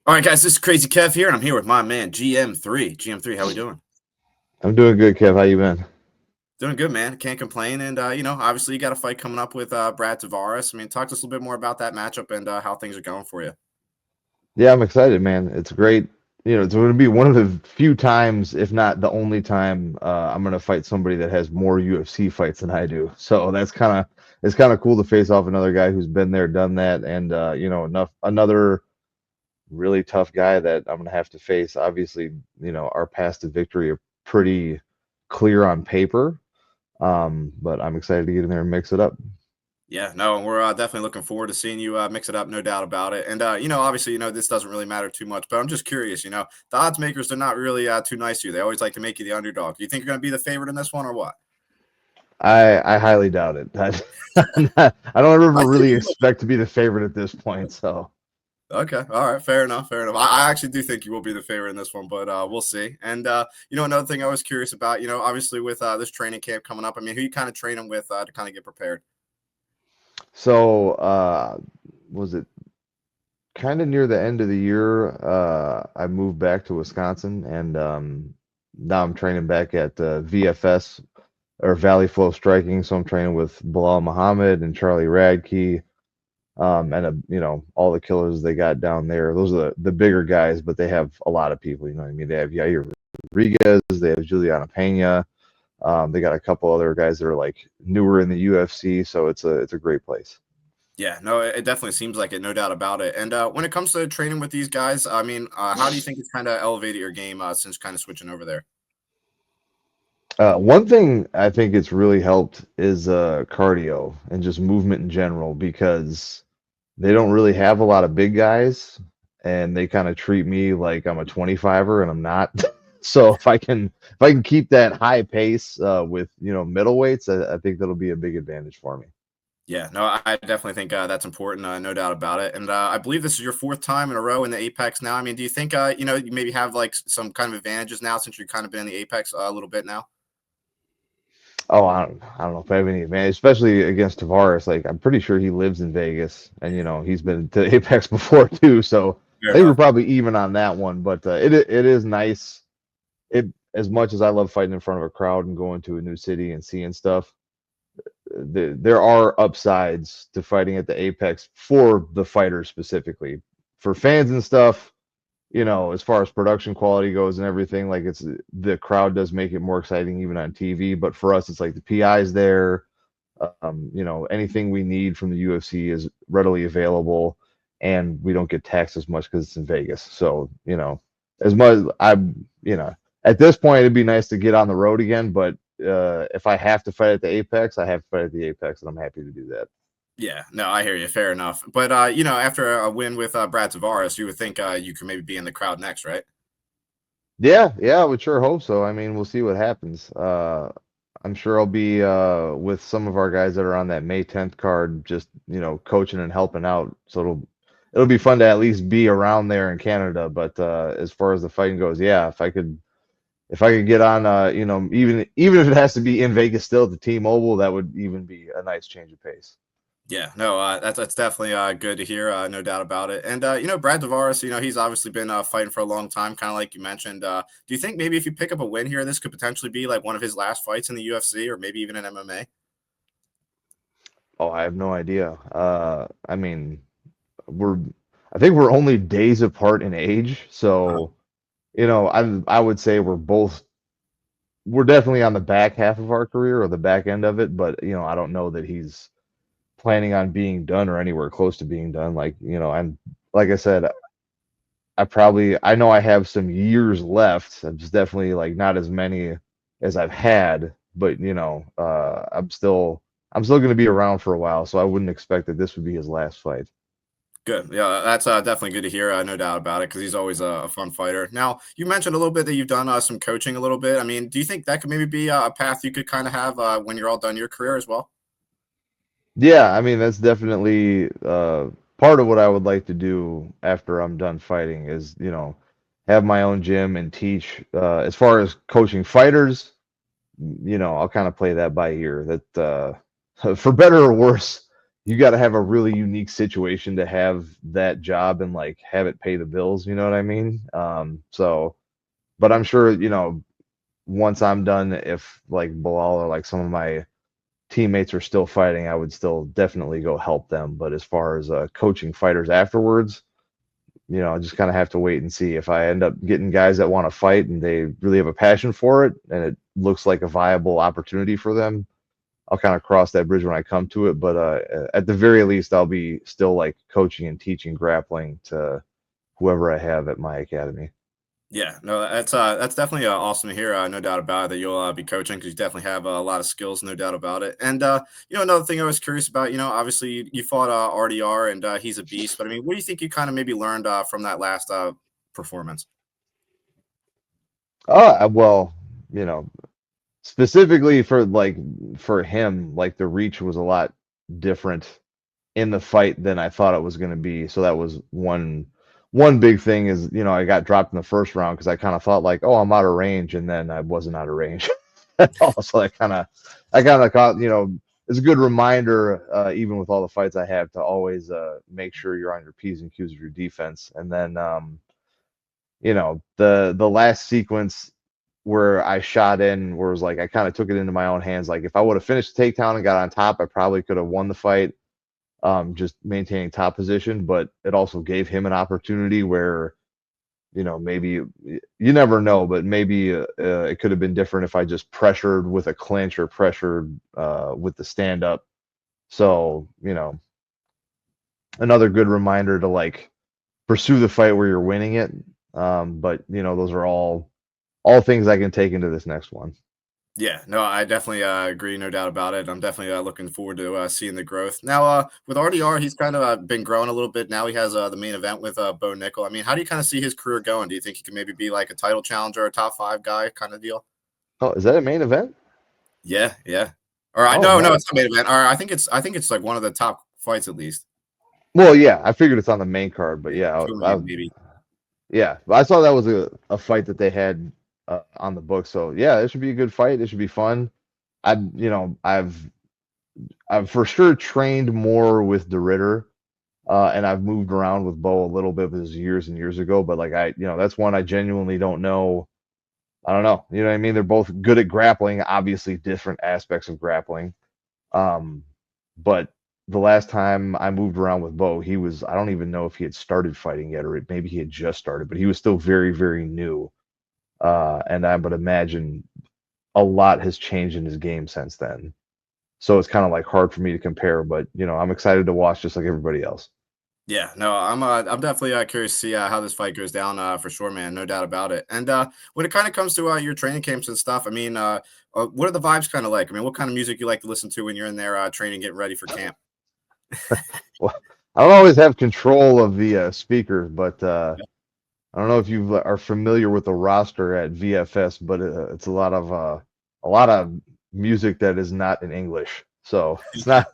All right, guys, this is Crazy Kev here, and I'm here with my man GM3. GM3, how we doing? I'm doing good, Kev. How you been? Doing good, man. Can't complain. And obviously, you got a fight coming up with Brad Tavares. I mean, talk to us a little bit more about that matchup and how things are going for you. Yeah, I'm excited, man. It's great. It's going to be one of the few times, if not the only time, I'm going to fight somebody that has more UFC fights than I do. So it's kind of cool to face off another guy who's been there, done that, and enough another really tough guy that I'm going to have to face. Obviously, our paths to victory are pretty clear on paper, but I'm excited to get in there and mix it up. Yeah, no, we're definitely looking forward to seeing you mix it up, no doubt about it. And obviously, this doesn't really matter too much, but I'm just curious. The odds makers are not really too nice to you. They always like to make you the underdog. Do you think you're going to be the favorite in this one, or what? I highly doubt it. I don't I ever think really you will. expect to be the favorite at this point. So Okay, all right, fair enough, fair enough. I actually do think you will be the favorite in this one, but we'll see. And another thing I was curious about, obviously with this training camp coming up, I mean, who you kind of training with to kind of get prepared? so was it kind of near the end of the year? I moved back to Wisconsin, and now I'm training back at VFS or Valley Flow Striking. So I'm training with Bilal Muhammad and Charlie Radke. And all the killers they got down there. Those are the bigger guys, but they have a lot of people. You know what I mean? They have Yair Rodriguez, they have Juliana Pena. They got a couple other guys that are like newer in the UFC, so it's a great place. Yeah, no, it definitely seems like it, no doubt about it. And when it comes to training with these guys, I mean, how do you think it's kind of elevated your game since kind of switching over there? One thing I think it's really helped is cardio and just movement in general because they don't really have a lot of big guys, and they kind of treat me like I'm a 25er and I'm not. So if I can keep that high pace with middleweights, I think that'll be a big advantage for me. Yeah, no, I definitely think that's important, no doubt about it. And I believe this is your fourth time in a row in the Apex now. I mean, do you think you maybe have like some kind of advantages now since you've kind of been in the Apex a little bit now? Oh, I don't know if I have any advantage, especially against Tavares. Like I'm pretty sure he lives in Vegas, and he's been to Apex before too. So Fair I think we're enough. probably even on that one. But it is nice. It as much as I love fighting in front of a crowd and going to a new city and seeing stuff. There are upsides to fighting at the Apex for the fighters specifically. For fans and stuff, as far as production quality goes and everything, like the crowd does make it more exciting even on TV. But for us, it's like the PI's there. Anything we need from the UFC is readily available, and we don't get taxed as much because it's in Vegas. So, as much at this point, it'd be nice to get on the road again. But if I have to fight at the Apex, I have to fight at the Apex, and I'm happy to do that. Yeah, no, I hear you. Fair enough. But after a win with Brad Tavares, you would think you could maybe be in the crowd next, right? Yeah, yeah, I would sure hope so. I mean, we'll see what happens. I'm sure I'll be with some of our guys that are on that May 10th card, just coaching and helping out. So it'll be fun to at least be around there in Canada. But as far as the fighting goes, yeah, if I could get on, even if it has to be in Vegas still at the T-Mobile, that would even be a nice change of pace. Yeah, no, that's definitely good to hear, no doubt about it. And Brad Tavares, he's obviously been fighting for a long time, kind of like you mentioned. Do you think maybe if you pick up a win here, this could potentially be like one of his last fights in the UFC, or maybe even in MMA? Oh, I have no idea. I mean, we're I think we're only days apart in age, Uh, so I would say we're definitely on the back half of our career or the back end of it, but I don't know that he's planning on being done or anywhere close to being done. Like, I'm like I said, I know I have some years left. I'm just definitely like not as many as I've had, but I'm still going to be around for a while, so I wouldn't expect that this would be his last fight. Good. Yeah, that's definitely good to hear. No doubt about it, because he's always a fun fighter. Now, you mentioned a little bit that you've done some coaching a little bit. I mean, do you think that could maybe be a path you could kind of have when you're all done your career as well? Yeah, I mean that's definitely part of what I would like to do after I'm done fighting is, have my own gym and teach. As far as coaching fighters, I'll kind of play that by ear. That for better or worse, you got to have a really unique situation to have that job and like have it pay the bills. You know what I mean? So, but I'm sure, once I'm done, if like Bilal or like some of my teammates are still fighting, I would still definitely go help them. But as far as coaching fighters afterwards, I just kind of have to wait and see. If I end up getting guys that want to fight and they really have a passion for it and it looks like a viable opportunity for them, I'll kind of cross that bridge when I come to it. But at the very least, I'll be still like coaching and teaching grappling to whoever I have at my academy. Yeah, no, that's definitely awesome to hear. No doubt about it that you'll be coaching because you definitely have a lot of skills, no doubt about it. And another thing I was curious about, obviously you fought RDR and he's a beast. But I mean, what do you think you kind of maybe learned from that last performance? Well, you know, specifically for him, like the reach was a lot different in the fight than I thought it was going to be. So that was one big thing is, I got dropped in the first round because I kind of thought like, oh, I'm out of range, and then I wasn't out of range at all. So I kind of caught, it's a good reminder, even with all the fights I have, to always make sure you're on your P's and Q's of your defense. And then the last sequence where I shot in, where it was like I kind of took it into my own hands. Like if I would have finished the takedown and got on top, I probably could have won the fight, just maintaining top position. But it also gave him an opportunity where, maybe you never know, but maybe it could have been different if I just pressured with a clinch or pressured with the stand up. So, another good reminder to like pursue the fight where you're winning it. But those are all things I can take into this next one. Yeah, no, I definitely agree, no doubt about it. I'm definitely looking forward to seeing the growth. Now, with RDR, he's kind of been growing a little bit. Now he has the main event with Bo Nickel. I mean, how do you kind of see his career going? Do you think he can maybe be like a title challenger, a top five guy kind of deal? Oh, is that a main event? Yeah, yeah. Or I Oh, no, no, it's nice. not main event. Or I think it's like one of the top fights at least. Well, yeah, I figured it's on the main card, but yeah, Two main, maybe. yeah, but I saw that was a fight that they had on the book. So yeah, it should be a good fight. It should be fun. I've for sure trained more with the Ritter, and I've moved around with Bo a little bit, but it was years and years ago. But like that's one I genuinely don't know. I don't know. You know what I mean? They're both good at grappling, obviously different aspects of grappling. Um, but the last time I moved around with Bo, I don't even know if he had started fighting yet, or maybe he had just started, but he was still very, very new. And I would imagine a lot has changed in his game since then. So it's kind of like hard for me to compare, but I'm excited to watch just like everybody else. Yeah, no, I'm definitely curious to see how this fight goes down for sure, man. No doubt about it. And when it kind of comes to your training camps and stuff, I mean, what are the vibes kind of like? I mean, what kind of music you like to listen to when you're in there training, getting ready for camp? Well, I don't always have control of the speakers, but I don't know if you are familiar with the roster at VFS, but it's a lot of music that is not in English. So it's not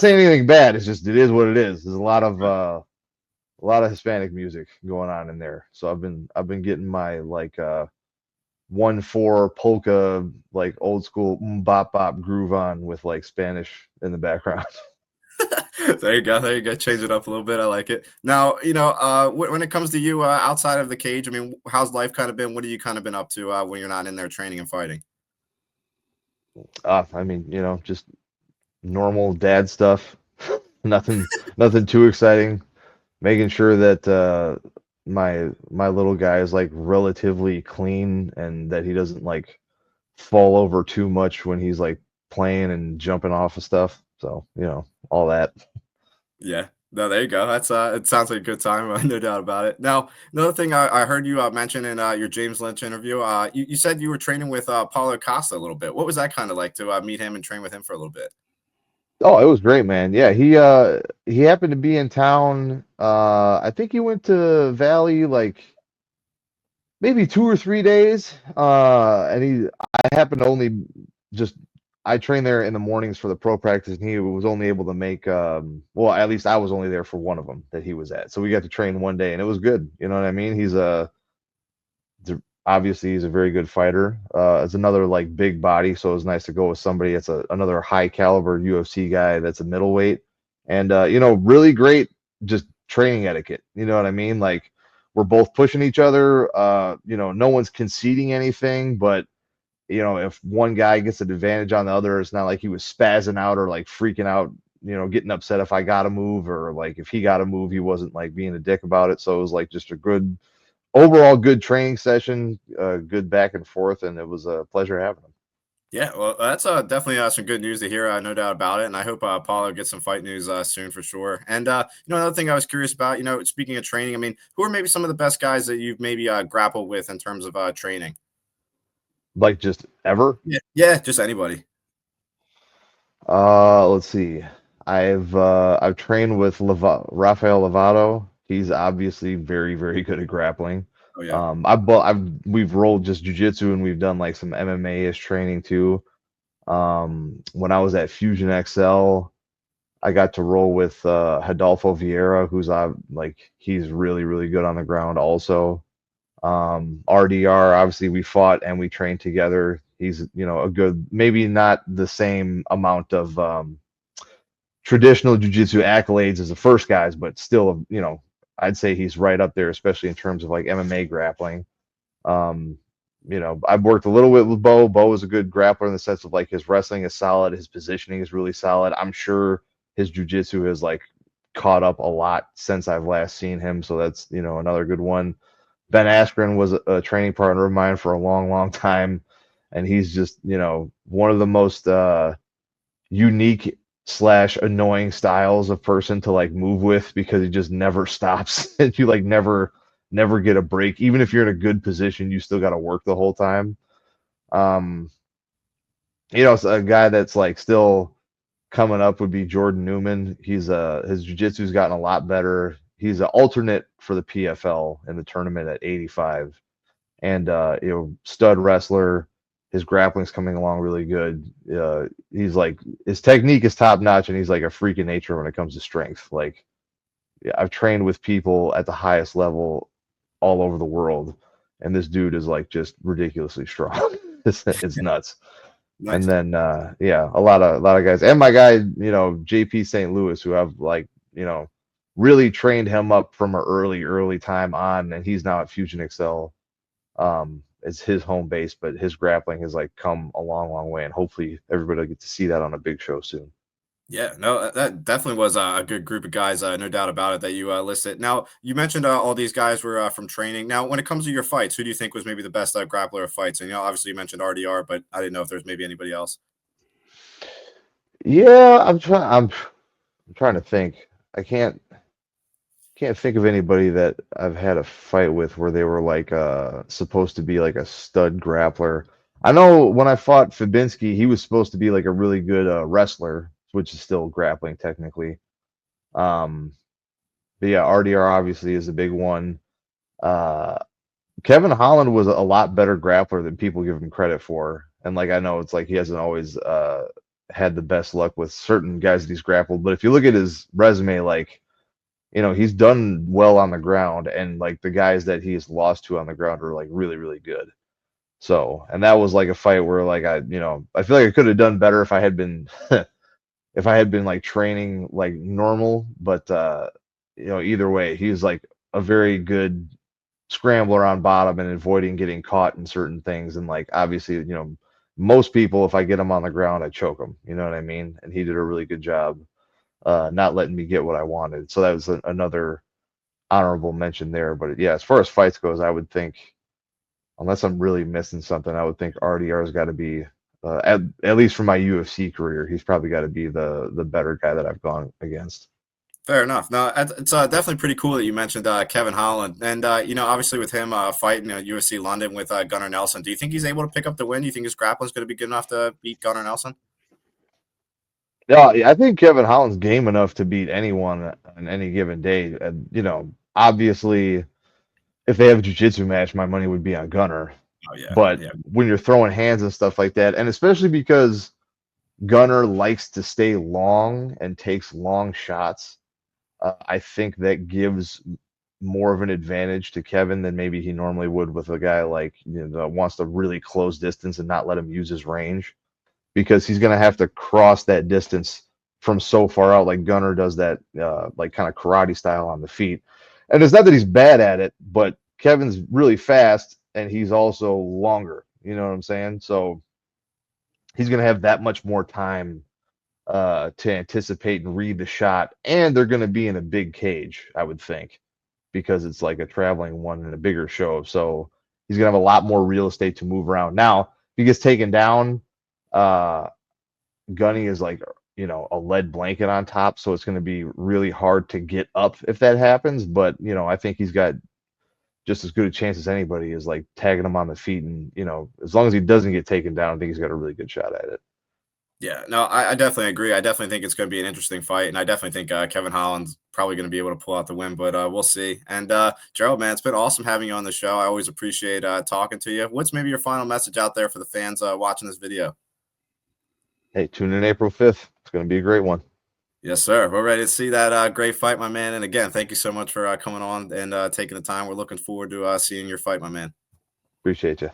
saying anything bad. It's just it is what it is. There's a lot of Hispanic music going on in there. So I've been getting my like 1/4 polka, like old school bop bop groove on with like Spanish in the background. There you go. There you go. Change it up a little bit. I like it. Now, when it comes to you outside of the cage, I mean, how's life kind of been? What have you kind of been up to when you're not in there training and fighting? I mean, just normal dad stuff. Nothing too exciting. Making sure that my little guy is like relatively clean and that he doesn't like fall over too much when he's like playing and jumping off of stuff. So, all that. Yeah. No, there you go. That's it sounds like a good time, no doubt about it. Now, another thing I heard you mention in your James Lynch interview, you said you were training with Paulo Costa a little bit. What was that kind of like to meet him and train with him for a little bit? Oh, it was great, man. Yeah, he happened to be in town. I think he went to Valley like maybe 2 or 3 days. And I happened to only just I trained there in the mornings for the pro practice, and he was only able to make well, at least I was only there for one of them that he was at. So we got to train one day, and it was good. You know what I mean? Obviously he's a very good fighter. It's another like big body, so it was nice to go with somebody that's another high caliber UFC guy that's a middleweight. and really great just training etiquette. You know what I mean? Like we're both pushing each other. No one's conceding anything, but if one guy gets an advantage on the other, it's not like he was spazzing out or like freaking out, getting upset if I got to move, or like if he got to move, he wasn't like being a dick about it. So it was like just a good overall good training session, good back and forth, and it was a pleasure having him. Yeah, well, that's definitely some good news to hear. No doubt about it, and I hope Paulo gets some fight news soon for sure. And another thing I was curious about, speaking of training, I mean, who are maybe some of the best guys that you've maybe grappled with in terms of training? Like just ever. Yeah, just anybody. Let's see. I've trained with Rafael Lovato. He's obviously very, very good at grappling. Oh yeah. We've rolled just jujitsu and we've done like some MMA-ish training too. When I was at Fusion XL, I got to roll with Adolfo Vieira, who's he's really, really good on the ground also. RDR, obviously we fought and we trained together. He's, a good, maybe not the same amount of traditional jiu-jitsu accolades as the first guys, but still, I'd say he's right up there, especially in terms of like MMA grappling. Um, I've worked a little bit with Bo. Bo is a good grappler in the sense of like his wrestling is solid, his positioning is really solid. I'm sure his jiu-jitsu has like caught up a lot since I've last seen him, so that's another good one. Ben Askren was a training partner of mine for a long, long time, and he's just one of the most unique slash annoying styles of person to like move with because he just never stops and you like never get a break. Even if you're in a good position, you still got to work the whole time. um it's a guy that's like still coming up would be Jordan Newman. His jiu-jitsu's gotten a lot better. He's an alternate for the PFL in the tournament at 85, and stud wrestler. His grappling's coming along really good. He's like his technique is top notch, and he's like a freak of nature when it comes to strength. Like, yeah, I've trained with people at the highest level all over the world, and this dude is like just ridiculously strong. It's nuts. And Nice. then yeah, a lot of guys, and my guy, JP St. Louis, who I've like, really trained him up from an early time on, and he's now at Fusion XL. It's his home base, but his grappling has like come a long, long way, and hopefully everybody will get to see that on a big show soon. Yeah, no, that definitely was a good group of guys, no doubt about it, that you listed. Now, you mentioned all these guys were from training. Now, when it comes to your fights, who do you think was maybe the best grappler of fights? And obviously you mentioned RDR, but I didn't know if there's maybe anybody else. Yeah, I'm trying to think. I can't think of anybody that I've had a fight with where they were like supposed to be like a stud grappler. I know when I fought Fabinski, he was supposed to be like a really good wrestler, which is still grappling technically. Um, but yeah, RDR obviously is a big one. Uh, Kevin Holland was a lot better grappler than people give him credit for. And like I know it's like he hasn't always had the best luck with certain guys that he's grappled, but if you look at his resume, like he's done well on the ground, and like the guys that he's lost to on the ground are like really, really good. So, and that was like a fight where like I feel like I could have done better if I had been if I had been like training like normal, but either way, he's like a very good scrambler on bottom and avoiding getting caught in certain things. And like obviously, most people, if I get him on the ground, I choke him. You know what I mean? And he did a really good job not letting me get what I wanted. So that was another honorable mention there. But yeah, as far as fights goes, I would think, unless I'm really missing something, I would think RDR's got to be at least for my UFC career, he's probably got to be the better guy that I've gone against. Fair enough. No, it's definitely pretty cool that you mentioned Kevin Holland, and obviously with him fighting UFC London with Gunnar Nelson. Do you think he's able to pick up the win? Do you think his grappling is going to be good enough to beat Gunnar Nelson? Yeah, I think Kevin Holland's game enough to beat anyone on any given day. And obviously, if they have a jiu-jitsu match, my money would be on Gunnar. Oh yeah, But yeah. when you're throwing hands and stuff like that, and especially because Gunnar likes to stay long and takes long shots, I think that gives more of an advantage to Kevin than maybe he normally would with a guy like that wants to really close distance and not let him use his range, because he's going to have to cross that distance from so far out, like Gunner does that like kind of karate style on the feet. And it's not that he's bad at it, but Kevin's really fast and he's also longer. You know what I'm saying? So he's going to have that much more time to anticipate and read the shot. And they're going to be in a big cage, I would think, because it's like a traveling one and a bigger show. So he's going to have a lot more real estate to move around. Now, if he gets taken down, Gunny is like, you know, a lead blanket on top. So it's going to be really hard to get up if that happens. But, you know, I think he's got just as good a chance as anybody is like tagging him on the feet. And, you know, as long as he doesn't get taken down, I think he's got a really good shot at it. Yeah, no, I definitely agree. I definitely think it's going to be an interesting fight, and I definitely think Kevin Holland's probably going to be able to pull out the win, but we'll see. And Gerald, man, it's been awesome having you on the show. I always appreciate talking to you. What's maybe your final message out there for the fans watching this video? Hey, tune in April 5th. It's going to be a great one. Yes, sir. We're ready to see that great fight, my man. And again, thank you so much for coming on and taking the time. We're looking forward to seeing your fight, my man. Appreciate you.